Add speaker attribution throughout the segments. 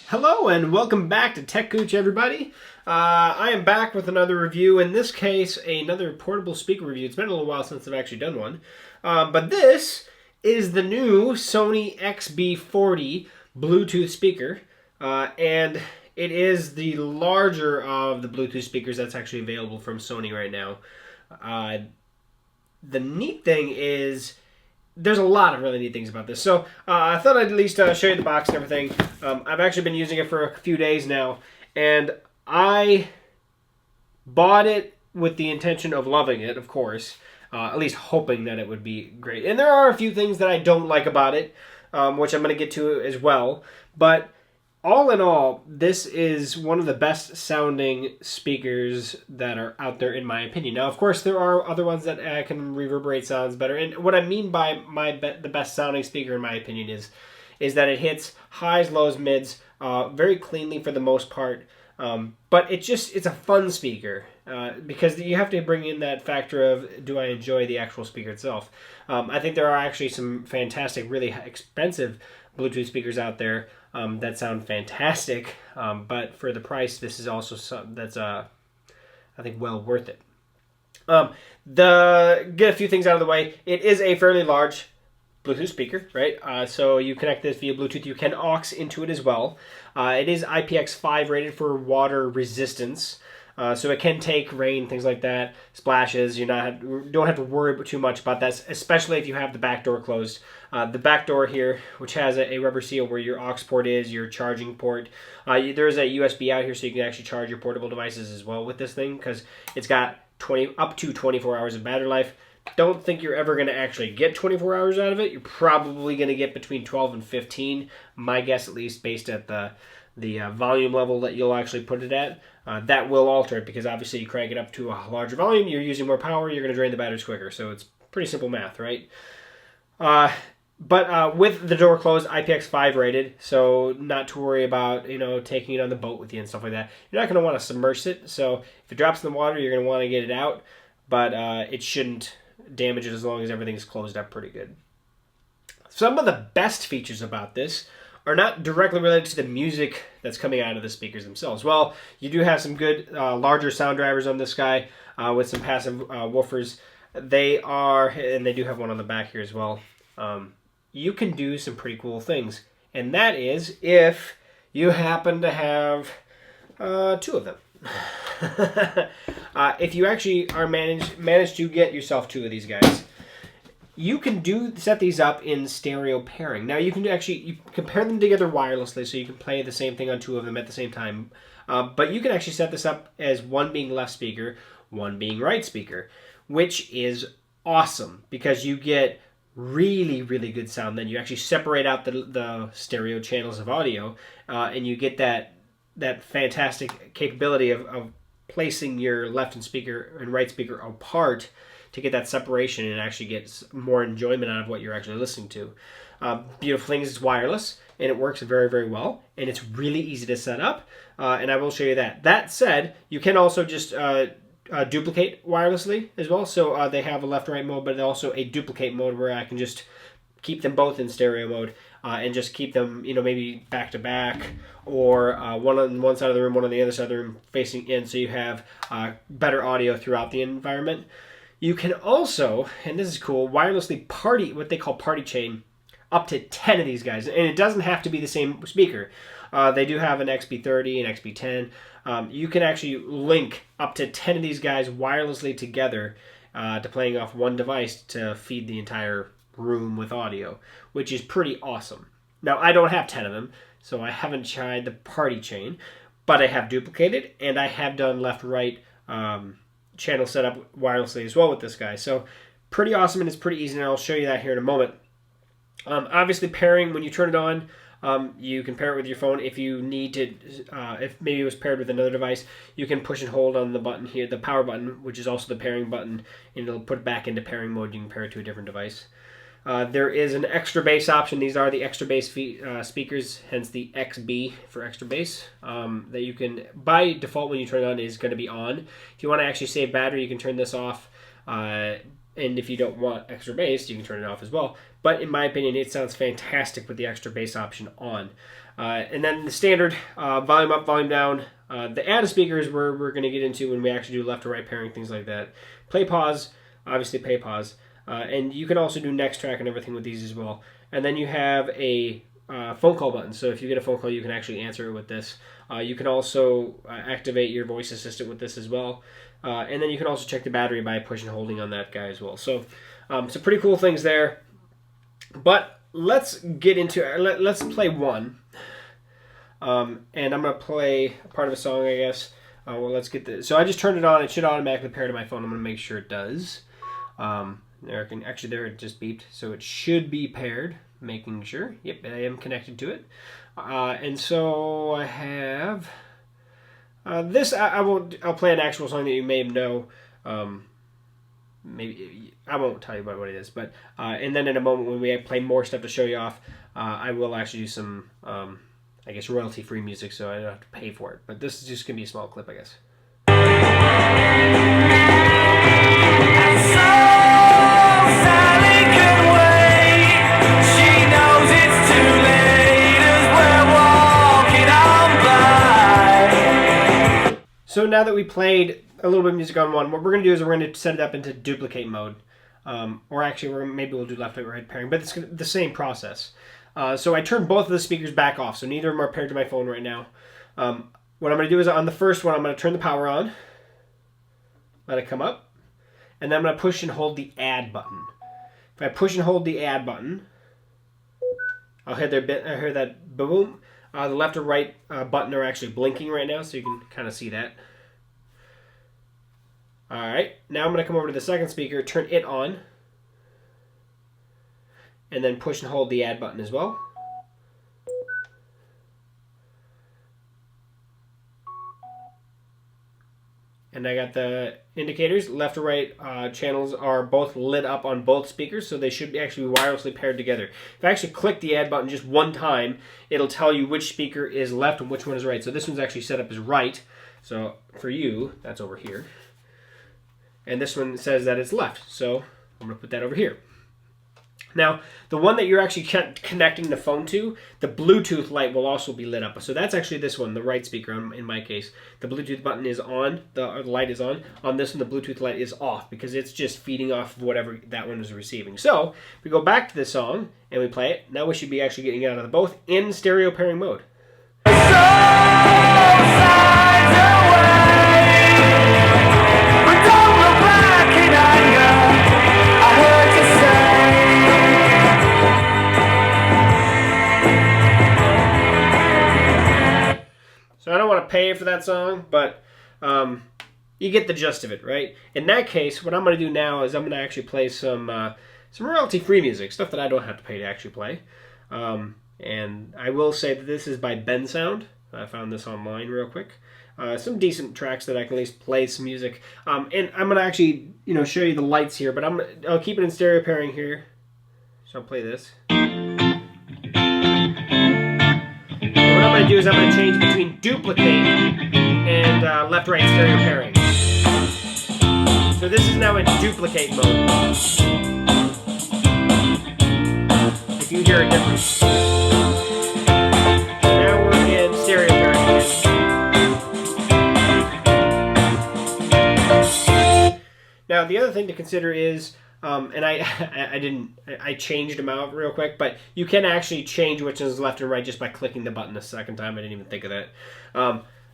Speaker 1: Hello and welcome back to techgooch, everybody. I am back with another review. In this case, another portable speaker review. It's been a little while since I've actually done one. But this is the new Sony XB40 Bluetooth speaker. And it is the larger of the Bluetooth speakers that's actually available from Sony right now. The neat thing is there's a lot of really neat things about this. So I thought I'd at least show you the box and everything. I've actually been using it for a few days now, and I bought it with the intention of loving it, of course, at least hoping that it would be great. And there are a few things that I don't like about it, which I'm going to get to as well. But all in all, this is one of the best sounding speakers that are out there, in my opinion. Now, of course, there are other ones that can reverberate sounds better. And what I mean by the best sounding speaker, in my opinion, is that it hits highs, lows, mids very cleanly for the most part. But it's a fun speaker because you have to bring in that factor of, do I enjoy the actual speaker itself? I think there are actually some fantastic, really expensive Bluetooth speakers out there that sound fantastic, but for the price, this is also something that's I think well worth it. Get a few things out of the way. It is a fairly large Bluetooth speaker, right? So you connect this via Bluetooth. You can aux into it as well. It is IPX5 rated for water resistance. So it can take rain, things like that, splashes. You don't have to worry too much about that, especially if you have the back door closed. The back door here, which has a rubber seal where your aux port is, your charging port. There's a USB out here, so you can actually charge your portable devices as well with this thing, because it's got up to 24 hours of battery life. Don't think you're ever going to actually get 24 hours out of it. You're probably going to get between 12 and 15, my guess at least, based at the volume level that you'll actually put it at. That will alter it, because obviously you crank it up to a larger volume, you're using more power, you're going to drain the batteries quicker. So it's pretty simple math, right? But with the door closed, IPX5 rated, so not to worry about, taking it on the boat with you and stuff like that. You're not going to want to submerge it, so if it drops in the water, you're going to want to get it out, but it shouldn't damage it as long as everything's closed up pretty good. Some of the best features about this are not directly related to the music that's coming out of the speakers themselves. Well, you do have some good larger sound drivers on this guy with some passive woofers. And they do have one on the back here as well. You can do some pretty cool things, and that is if you happen to have two of them. If you actually are managed to get yourself two of these guys, you can set these up in stereo pairing. Now you can pair them together wirelessly, so you can play the same thing on two of them at the same time. But you can actually set this up as one being left speaker, one being right speaker, which is awesome because you get really, really good sound. Then you actually separate out the stereo channels of audio, and you get that fantastic capability of placing your left and right speaker apart to get that separation and actually get more enjoyment out of what you're actually listening to. Beautiful thing is it's wireless, and it works very, very well, and it's really easy to set up, and I will show you that. That said, you can also just duplicate wirelessly as well, so they have a left-right mode, but also a duplicate mode where I can just keep them both in stereo mode and just keep them, maybe back to back, or one on one side of the room, one on the other side of the room facing in, so you have better audio throughout the environment. You can also, and this is cool, wirelessly what they call party chain up to 10 of these guys. And it doesn't have to be the same speaker. They do have an XB30 and XB10. You can actually link up to 10 of these guys wirelessly together to playing off one device to feed the entire room with audio, which is pretty awesome. Now, I don't have 10 of them, so I haven't tried the party chain, but I have duplicated, and I have done left-right channel setup wirelessly as well with this guy. So pretty awesome, and it's pretty easy, and I'll show you that here in a moment. Obviously, pairing, when you turn it on, you can pair it with your phone. If you need to, if maybe it was paired with another device, you can push and hold on the button here, the power button, which is also the pairing button, and it'll put it back into pairing mode. You can pair it to a different device. There is an extra bass option. These are the extra bass speakers, hence the XB for extra bass, that you can, by default when you turn it on, is going to be on. If you want to actually save battery, you can turn this off And if you don't want extra bass, you can turn it off as well. But in my opinion, it sounds fantastic with the extra bass option on. And then the standard volume up, volume down. The added speakers we're going to get into when we actually do left to right pairing, things like that. Play, pause, obviously play, pause. And you can also do next track and everything with these as well. And then you have a phone call button. So if you get a phone call, you can actually answer it with this. You can also activate your voice assistant with this as well. And then you can also check the battery by pushing and holding on that guy as well. So some pretty cool things there. But let's get into let's play one. And I'm going to play a part of a song, I guess. Well, let's get this. So I just turned it on. It should automatically pair to my phone. I'm going to make sure it does. There it just beeped. So it should be paired. Making sure. Yep, I am connected to it. And so I have this. I'll play an actual song that you may know. Maybe I won't tell you about what it is, but and then in a moment when we play more stuff to show you off, I will actually do some I guess royalty-free music, so I don't have to pay for it. But this is just gonna be a small clip, I guess. So now that we played a little bit of music on one, what we're going to do is we're going to set it up into duplicate mode. Or actually, maybe we'll do left to right pairing, but it's the same process. So I turned both of the speakers back off, so neither of them are paired to my phone right now. What I'm going to do is on the first one, I'm going to turn the power on, let it come up, and then I'm going to push and hold the add button. If I push and hold the add button, I'll hear that boom. The left or right button are actually blinking right now, so you can kind of see that. Alright, now I'm going to come over to the second speaker, turn it on, and then push and hold the add button as well. And I got the indicators, left or right channels are both lit up on both speakers, so they should be actually wirelessly paired together. If I actually click the add button just one time, it'll tell you which speaker is left and which one is right. So this one's actually set up as right. So for you, that's over here. And this one says that it's left, so I'm going to put that over here. Now, the one that you're actually connecting the phone to, the Bluetooth light will also be lit up. So that's actually this one, the right speaker in my case. The Bluetooth button is on, the light is on. On this one, the Bluetooth light is off because it's just feeding off of whatever that one is receiving. So, if we go back to the song and we play it, now we should be actually getting it out of the both in stereo pairing mode. So I don't want to pay for that song, but you get the gist of it, right? In that case, what I'm going to do now is I'm going to actually play some royalty-free music, stuff that I don't have to pay to actually play. And I will say that this is by Ben Sound. I found this online real quick. Some decent tracks that I can at least play some music. And I'm going to actually, show you the lights here, but I'll keep it in stereo pairing here. So I'll play this. What I'm going to do is I'm going to change between duplicate and left-right stereo pairing. So this is now in duplicate mode. If you hear a difference. Now we're in stereo pairing again. Now the other thing to consider is, and I changed them out real quick, but you can actually change which is left and right just by clicking the button a second time. I didn't even think of that.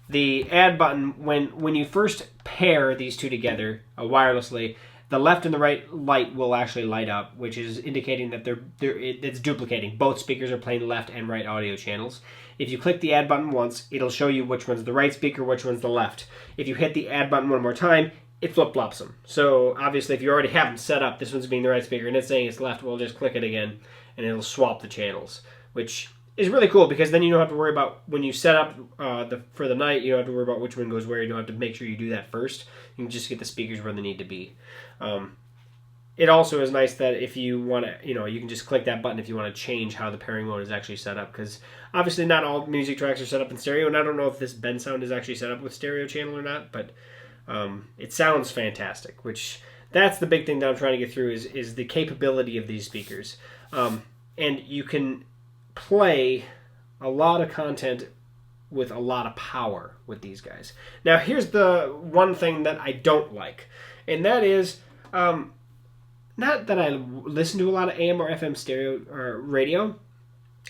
Speaker 1: The add button, when you first pair these two together wirelessly, the left and the right light will actually light up, which is indicating that it's duplicating. Both speakers are playing left and right audio channels. If you click the add button once, it'll show you which one's the right speaker, which one's the left. If you hit the add button one more time, it flip-flops them. So obviously if you already have them set up, this one's being the right speaker and it's saying it's left, we'll just click it again and it'll swap the channels, which is really cool because then you don't have to worry about when you set up for the night, you don't have to worry about which one goes where. You don't have to make sure you do that first. You can just get the speakers where they need to be. It also is nice that if you want to, you can just click that button if you want to change how the pairing mode is actually set up, because obviously not all music tracks are set up in stereo, and I don't know if this Ben Sound is actually set up with stereo channel or not, but it sounds fantastic, which that's the big thing that I'm trying to get through is the capability of these speakers. And you can play a lot of content with a lot of power with these guys. Now, here's the one thing that I don't like, and that is, not that I listen to a lot of AM or FM stereo or radio.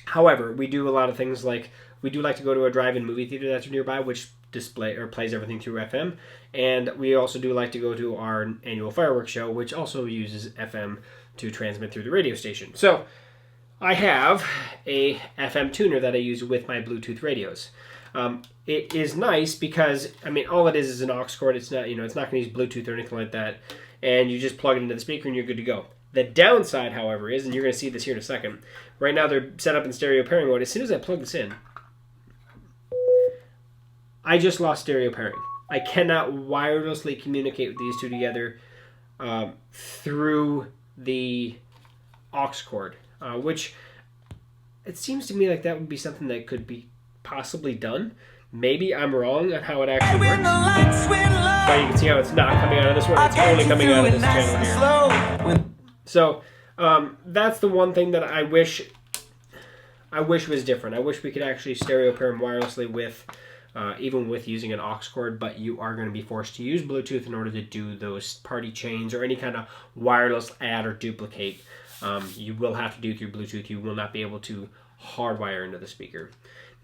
Speaker 1: However, we do a lot of things like, we do like to go to a drive-in movie theater that's nearby, which display or plays everything through FM, and we also do like to go to our annual fireworks show, which also uses FM to transmit through the radio station. So I have a FM tuner that I use with my Bluetooth radios. It is nice because, I mean, all it is an aux cord. It's not, it's not going to use Bluetooth or anything like that, and you just plug it into the speaker and you're good to go. The downside, however, is, and you're going to see this here in a second, right now they're set up in stereo pairing mode. As soon as I plug this in, I just lost stereo pairing. I cannot wirelessly communicate with these two together through the aux cord, which it seems to me like that would be something that could be possibly done. Maybe I'm wrong on how it actually works. But you can see how it's not coming out of this one. It's only coming out of this channel here. So that's the one thing that I wish was different. I wish we could actually stereo pair them wirelessly with, even with using an aux cord, but you are going to be forced to use Bluetooth in order to do those party chains or any kind of wireless add or duplicate. You will have to do through Bluetooth. You will not be able to hardwire into the speaker.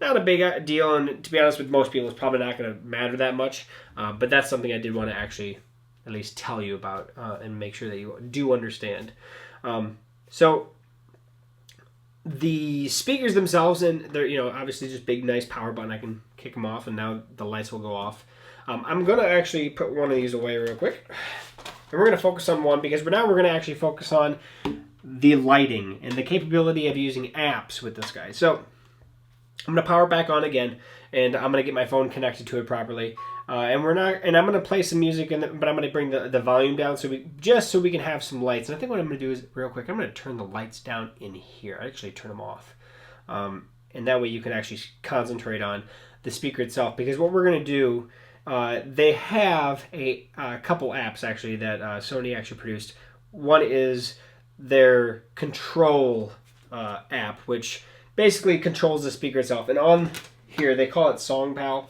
Speaker 1: Not a big deal, and to be honest with most people, it's probably not going to matter that much, but that's something I did want to actually at least tell you about and make sure that you do understand. So the speakers themselves, and they're obviously just big, nice power button. I can kick them off, and now the lights will go off. I'm going to actually put one of these away real quick, and we're going to focus on one because now we're going to actually focus on the lighting and the capability of using apps with this guy. So I'm going to power it back on again, and I'm going to get my phone connected to it properly. I'm going to play some music, but I'm going to bring the volume down so we can have some lights. And I think what I'm going to do is, real quick, I'm going to turn the lights down in here. I actually turn them off. And that way you can actually concentrate on the speaker itself. Because what we're going to do, they have a couple apps actually that Sony actually produced. One is their control app, which basically controls the speaker itself. And on here, they call it SongPal.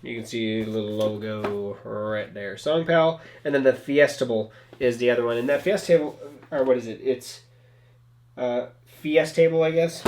Speaker 1: You can see a little logo right there, SongPal, and then the Fiestable is the other one. And that Fiestable, or what is it? It's Fiestable, I guess.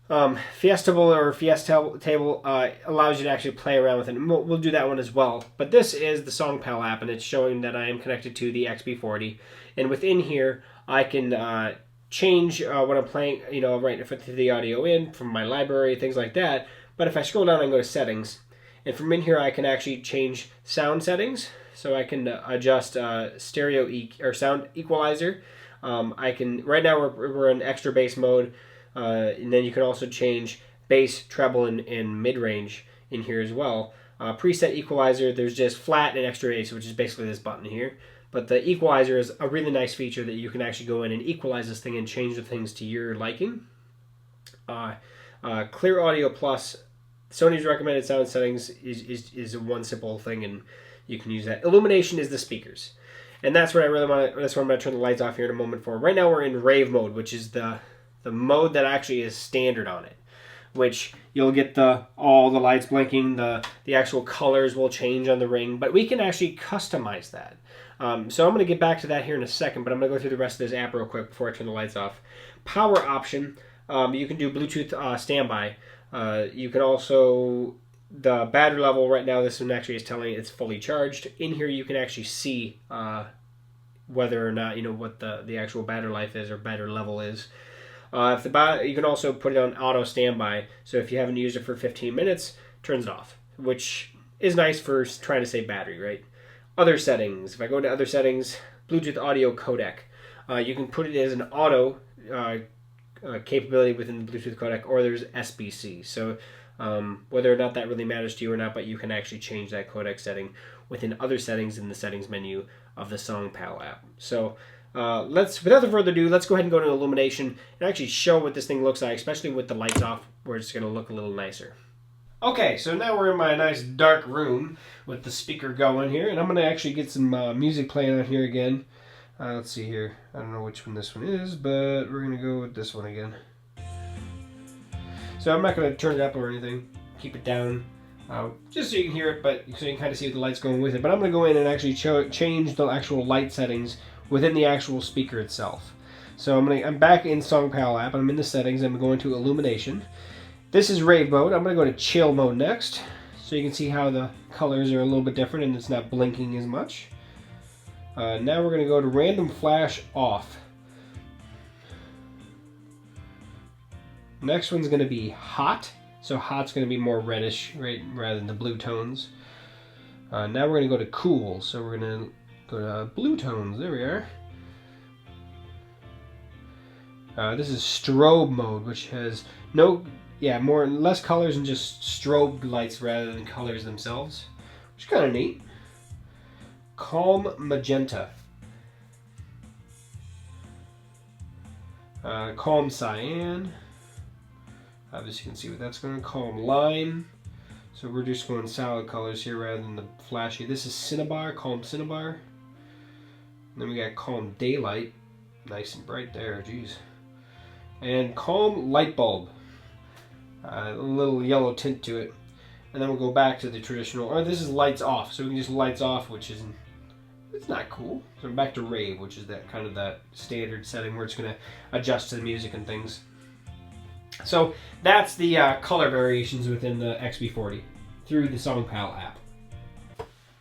Speaker 1: Fiestable or Fiestable allows you to actually play around with it. And we'll do that one as well. But this is the SongPal app, and it's showing that I am connected to the XB40. And within here, I can change what I'm playing, right, if I put the audio in from my library, things like that. But if I scroll down and go to settings, and from in here I can actually change sound settings. So I can adjust stereo or sound equalizer. I can, right now we're in extra bass mode, and then you can also change bass, treble, and mid-range in here as well. Preset equalizer, there's just flat and extra bass, which is basically this button here. But the equalizer is a really nice feature that you can actually go in and equalize this thing and change the things to your liking. Clear Audio Plus, Sony's recommended sound settings is one simple thing, and you can use that. Illumination is the speakers, and that's what I really want. That's what I'm going to turn the lights off here in a moment for. Right now we're in rave mode, which is the mode that actually is standard on it, which you'll get all the lights blinking. The actual colors will change on the ring, but we can actually customize that. So I'm going to get back to that here in a second, but I'm going to go through the rest of this app real quick before I turn the lights off. Power option, you can do Bluetooth standby. You can also, the battery level right now, this one actually is telling it's fully charged. In here you can actually see whether or not, what the actual battery life is or battery level is. You can also put it on auto standby, so if you haven't used it for 15 minutes, turns it off, which is nice for trying to save battery, right? Other settings. If I go to other settings, Bluetooth audio codec. You can put it as an auto capability within the Bluetooth codec, or there's SBC. So whether or not that really matters to you or not, but you can actually change that codec setting within other settings in the settings menu of the SongPal app. So without further ado, let's go ahead and go to illumination and actually show what this thing looks like, especially with the lights off, where it's going to look a little nicer. Okay, so now we're in my nice dark room with the speaker going here, and I'm going to actually get some music playing on here again. Let's see here. I don't know which one this one is, but we're going to go with this one again. So I'm not going to turn it up or anything. Keep it down, just so you can hear it, but so you can kind of see the lights going with it. But I'm going to go in and actually change the actual light settings within the actual speaker itself. So I'm back in SongPal app. I'm in the settings. I'm going to illumination. This is rave mode. I'm going to go to chill mode next, so you can see how the colors are a little bit different and it's not blinking as much. Now we're going to go to random flash off. Next one's going to be hot. So hot's going to be more reddish, right, rather than the blue tones. Now we're going to go to cool. So we're going to go to blue tones. There we are. This is strobe mode, which has less colors and just strobe lights rather than colors themselves, which is kind of neat. Calm magenta. Calm cyan. Obviously you can see what that's going to. Calm lime. So we're just going solid colors here rather than the flashy. This is cinnabar, calm cinnabar. And then we got calm daylight. Nice and bright there, geez. And calm light bulb. A little yellow tint to it. And then we'll go back to the traditional, or this is lights off. So we can just lights off, which isn't, it's not cool. So I'm back to rave, which is that kind of that standard setting where it's going to adjust to the music and things. So that's the color variations within the XB40 through the SongPal app.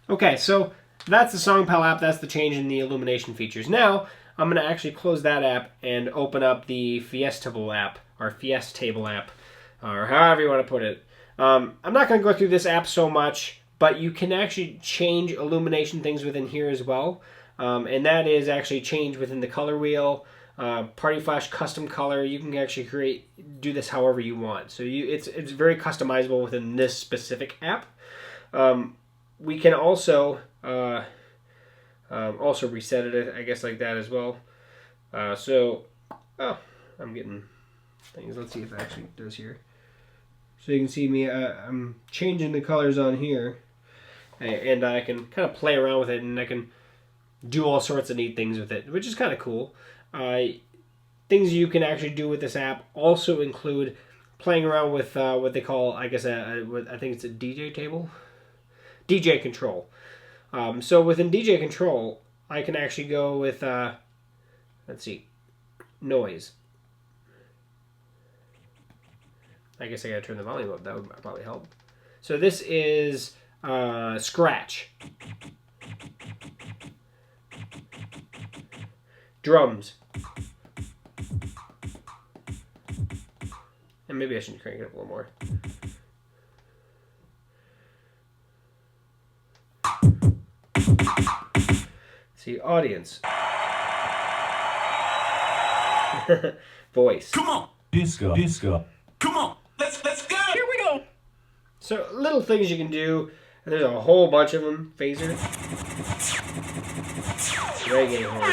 Speaker 1: Okay, so that's the SongPal app. That's the change in the illumination features. Now I'm going to actually close that app and open up the Fiestable app, or Fiestable app, or however you want to put it. I'm not going to go through this app so much, but you can actually change illumination things within here as well. And that is actually change within the color wheel. Party Flash custom color, you can actually do this however you want. So it's very customizable within this specific app. We can also reset it, I guess, like that as well. I'm getting things. Let's see if it actually does here. So you can see me, I'm changing the colors on here, and I can kind of play around with it, and I can do all sorts of neat things with it, which is kind of cool. Things you can actually do with this app also include playing around with what they call, I guess, I think it's a DJ table? DJ control. So within DJ control, I can actually go with, let's see, noise. I guess I gotta turn the volume up. That would probably help. So this is scratch. Drums. And maybe I should crank it up a little more. See, audience. Voice.
Speaker 2: Come on. Disco. Come on. Let's go. Here we go.
Speaker 1: So little things you can do. And there's a whole bunch of them. Phaser. Reggae horn.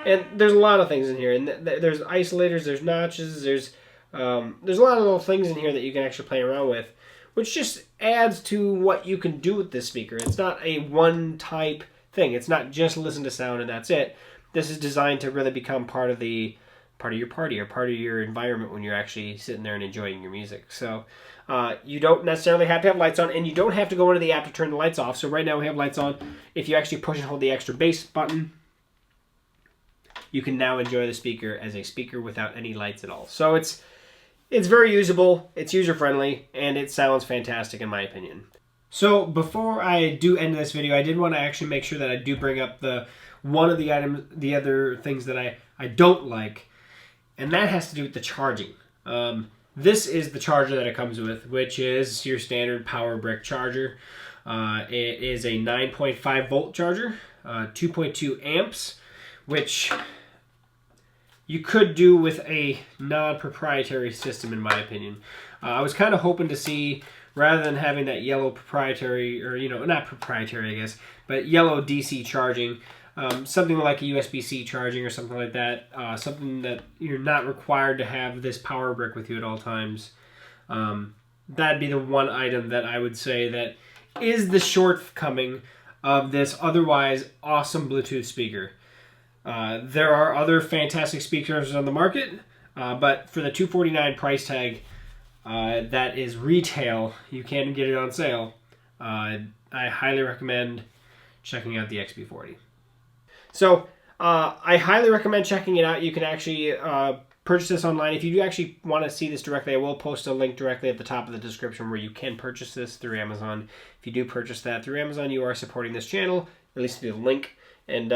Speaker 1: And there's a lot of things in here. And there's isolators, there's notches, there's a lot of little things in here that you can actually play around with, which just adds to what you can do with this speaker. It's not a one type thing. It's not just listen to sound and that's it. This is designed to really become part of your party or part of your environment when you're actually sitting there and enjoying your music. So you don't necessarily have to have lights on, and you don't have to go into the app to turn the lights off. So right now we have lights on. If you actually push and hold the extra bass button, you can now enjoy the speaker as a speaker without any lights at all. So it's very usable, it's user-friendly, and it sounds fantastic in my opinion. So before I do end this video, I did want to actually make sure that I do bring up the other things that I don't like, and that has to do with the charging. This is the charger that it comes with, which is your standard power brick charger. It is a 9.5 volt charger, 2.2 amps, which you could do with a non-proprietary system, in my opinion. I was kind of hoping to see, rather than having that yellow proprietary, or not proprietary, I guess, but yellow DC charging, something like a USB-C charging or something like that, something that you're not required to have this power brick with you at all times. that'd be the one item that I would say that is the shortcoming of this otherwise awesome Bluetooth speaker. There are other fantastic speakers on the market, but for the $249 price tag, that is retail, you can get it on sale. I highly recommend checking out the XB40. So I highly recommend checking it out. You can actually purchase this online. If you do actually want to see this directly, I will post a link directly at the top of the description where you can purchase this through Amazon. If you do purchase that through Amazon, you are supporting this channel, at least through the link. And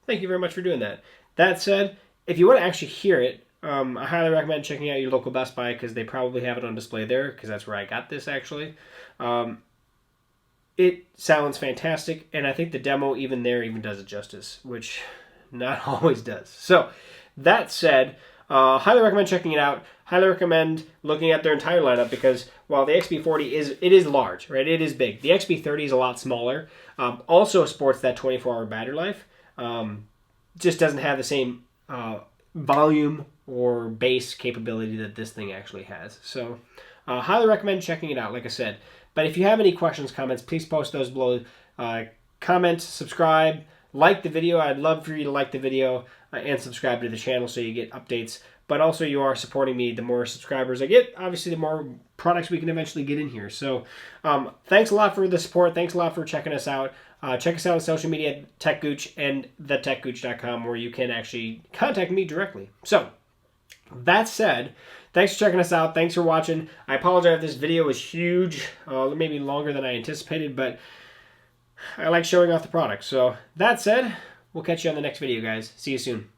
Speaker 1: thank you very much for doing that. That said, if you want to actually hear it, I highly recommend checking out your local Best Buy because they probably have it on display there because that's where I got this actually. It sounds fantastic, and I think the demo even there even does it justice, which not always does. So that said, highly recommend checking it out. Highly recommend looking at their entire lineup because while the XB40 is large, right? It is big. The XB30 is a lot smaller. Also sports that 24-hour battery life. Just doesn't have the same volume or bass capability that this thing actually has. So highly recommend checking it out, like I said. But if you have any questions, comments, please post those below. Comment, subscribe, like the video. I'd love for you to like the video and subscribe to the channel so you get updates. But also you are supporting me. The more subscribers I get, obviously the more products we can eventually get in here. So thanks a lot for the support. Thanks a lot for checking us out. Check us out on social media at techgooch and thetechgooch.com where you can actually contact me directly. So that said, thanks for checking us out. Thanks for watching. I apologize if this video was huge, maybe longer than I anticipated, but I like showing off the product. So that said, we'll catch you on the next video, guys. See you soon.